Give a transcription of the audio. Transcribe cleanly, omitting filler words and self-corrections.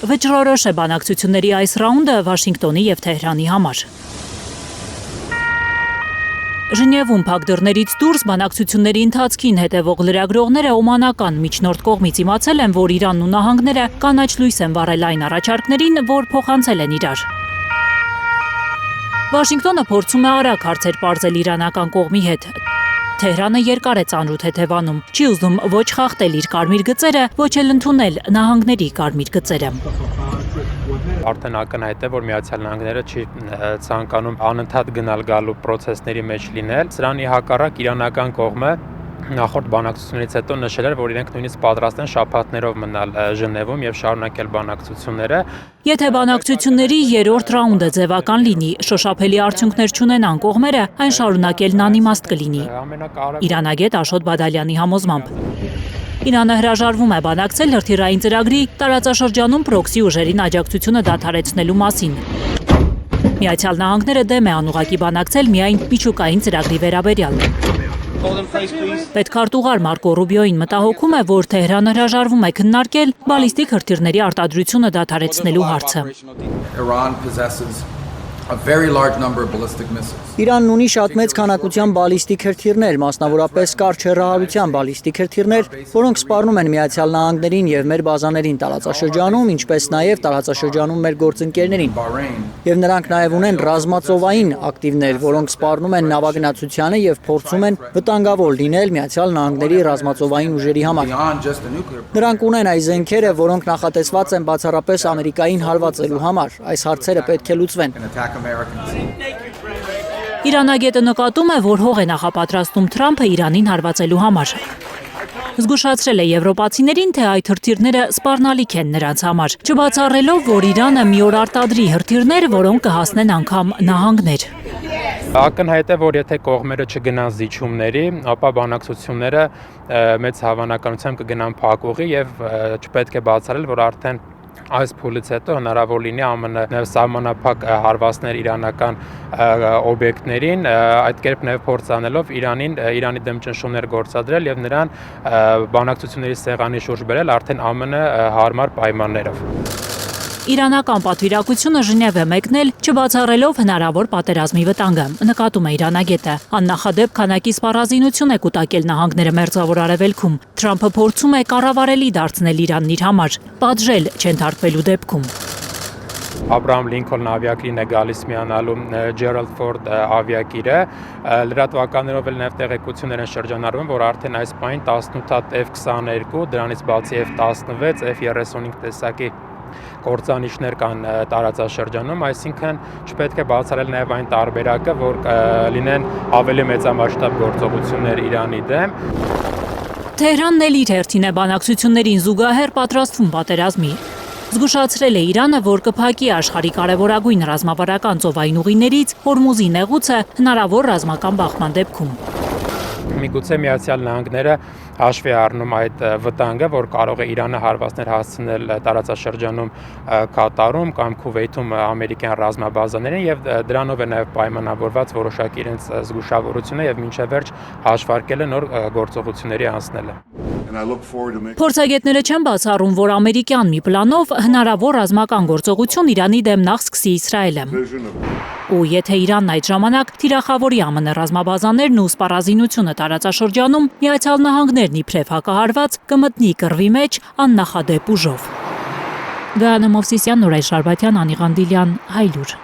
Վճռորոշ է բանակցությունների այս ռաունդը Վաշինգտոնի և Թեհրանի համար։ Ժնևում փակ դռներից դուրս բանակցությունների ընթացքին հետևող լրագրողները օմանական միջնորդ կողմից իմացել են, որ Իրանն ու նահանգները կանաչ լույս են վառել այն առաջարկներին, որ փոխանցել են իրար։ Վաշինգտոնը փորձում է արագ հարցեր պարզել իրանական կողմի հետ։ Թեհրանը երկար է ծանրութ հետևանում, չի ուզում ոչ խախտել իր կարմիր գծերը, ոչ էլ ընդունել նահանգների կարմիր գծերը։ Արդեն ակնհայտ է, որ Միացյալ Նահանգները չի ցանկանում անընդհատ գնալ գալու process-ների մեջ լինել։ Սրանի հակառակ իրանական կողմը նախորդ բանակցություններից հետո նշել էր, որ իրենք նույնիսկ պատրաստ են շաբաթներով մնալ Ժնևում եւ շարունակել բանակցությունները։ Եթե բանակցությունների երրորդ ռաունդը ձևական լինի, շոշափելի արդյունքներ չունենան կողմերը, այն շարունակելն անիմաստ կլինի։ Իրանագետ Աշոտ Բադալյանի համոզմամբ։ Իրանը հրաժարվում է բանակցել հրթիռային ծրագրի տարածաշրջանում պրոքսի ուժերին աջակցությունը դադարեցնելու մասին։ Միացյալ Նահանգները դեմ է անուղղակի բանակցել միայն միջուկային ծրագրի վերաբերյալ։ Պետքարտուղար Մարկո Ռուբիոին մտահոգում է, որ Թեհրանը հրաժարվում է քննարկել բալիստիկ հրթիռների արտադրությունը դադարեցնելու հարցը։ Իրանն ունի շատ մեծ քանակությամբ բալիստիկ հրթիռներ, մասնավորապես կարճ հեռահարության բալիստիկ հրթիռներ, որոնք սպառնում են Միացյալ Նահանգներին և մեր բազաներին տարածաշրջանում, ինչպես նաև տարածաշրջանում մեր գործընկերներին։ Եվ նրանք նաև ունեն ռազմածովային ակտիվներ, որոնք սպառնում են նավագնացությանը և փորձում են վտանգավոր լինել Միացյալ Նահանգների ռազմածովային ուժերի համար։ Նրանք ունեն այս զենքերը, որոնք նախատեսված են բացառապես Ամերիկային հարվածելու համար։ Այս հարցերը պետք է լուծվեն։ Իրանագետը նկատում է, որ հող է նախապատրաստում Թրամփը Իրանին հարվածելու համար։ Զգուշացրել է եվրոպացիներին, թե այդ հրթիռները սպառնալիք են նրանց համար, չբացառելով, որ Իրանը մի օր արտադրի հրթիռներ, որոնք կհասնեն անգամ նահանգներ։ Ակնհայտ է, որ եթե կողմերը չգնան զիջումների, ապա բանակցությունները մեծ հավանականությամբ կգնան փակուղի եւ չպետք է բացառել, որ արդեն այս փուլից հետո հնարավոր լինի ԱՄՆ սահմանափակ հարվածներ իրանական օբյեկտներին, այդ կերպ նաև փորձ անելով Իրանի դեմ ճնշումներ գործադրել եւ նրան բանակցությունների սեղանի շուրջ բերել արդեն ԱՄՆ հարմար պայմաններով։ Իրանական պատվիրակությունը Ժնև է մեկնել, չբացառելով հնարավոր պատերազմի վտանգը, նկատում է իրանագետը։ Աննախադեպ քանակի սպառազինություն է կուտակել նահանգները Մերձավոր Արևելքում։ Թրամփը փորձում է կառավարելի դարձնել Իրանն իր համար, պատժել չենթարկվելու դեպքում։ Աբրահամ Լինքոլն ավիակիրն է գալիս միանալու Ջերալդ Ֆորդ ավիակիրը, լրատվականներով էլ նաև տեղեկություններ են շրջանառվում, որ արդեն այս պահին 18 հատ F-22, դրանից բացի F-16, F-35 տեսակի գործանիշներ կան տարածաշրջանում, այսինքն չպետք է բացառել նաև այն տարբերակը, որ լինեն ավելի մեծամասշտաբ գործողություններ Իրանի դեմ։ Թեհրանն էլ իր հերթին է բանակցություններին զուգահեռ պատրաստվում պատերազմի։ Զգուշացրել է Իրանը, որ կփակի աշխարհի կարևորագույն ռազմավարական ծովային ուղիներից Հորմուզի նեղուցը հնարավոր ռազմական բախման դեպքում։ Միգուցե Միացյալ Նահանգները հաշվի առնում այդ վտանգը, որ կարող է Իրանը հարվածներ հասցնել տարածաշրջանում Կատարում կամ Քուվեյթում ամերիկյան ռազմաբազաներին եւ դրանով է նաեւ պայմանավորված որոշակի իրենց զգուշավորությունը եւ մինչեւ վերջ հաշվարկելը նոր գործողությունների անցնելը։ Փորձագետները չեն բացառում, որ ամերիկյան մի պլանով հնարավոր ռազմական գործողություն Իրանի դեմ նախ սկսի Իսրայելը։ Ու եթե Իրանն այդ ժամանակ թիրախավորի ԱՄՆ ռազմաբազաներն ու սպառազինությունը տարածաշրջանում, Միացյալ Նահանգներն իբրև հակահարված կմտնի կռվի մեջ աննախադեպ ուժով։ Գայանե Մովսիսյան, Նուրայր Շարբաթյան, Անի Ղանդիլյան, Հայլուր։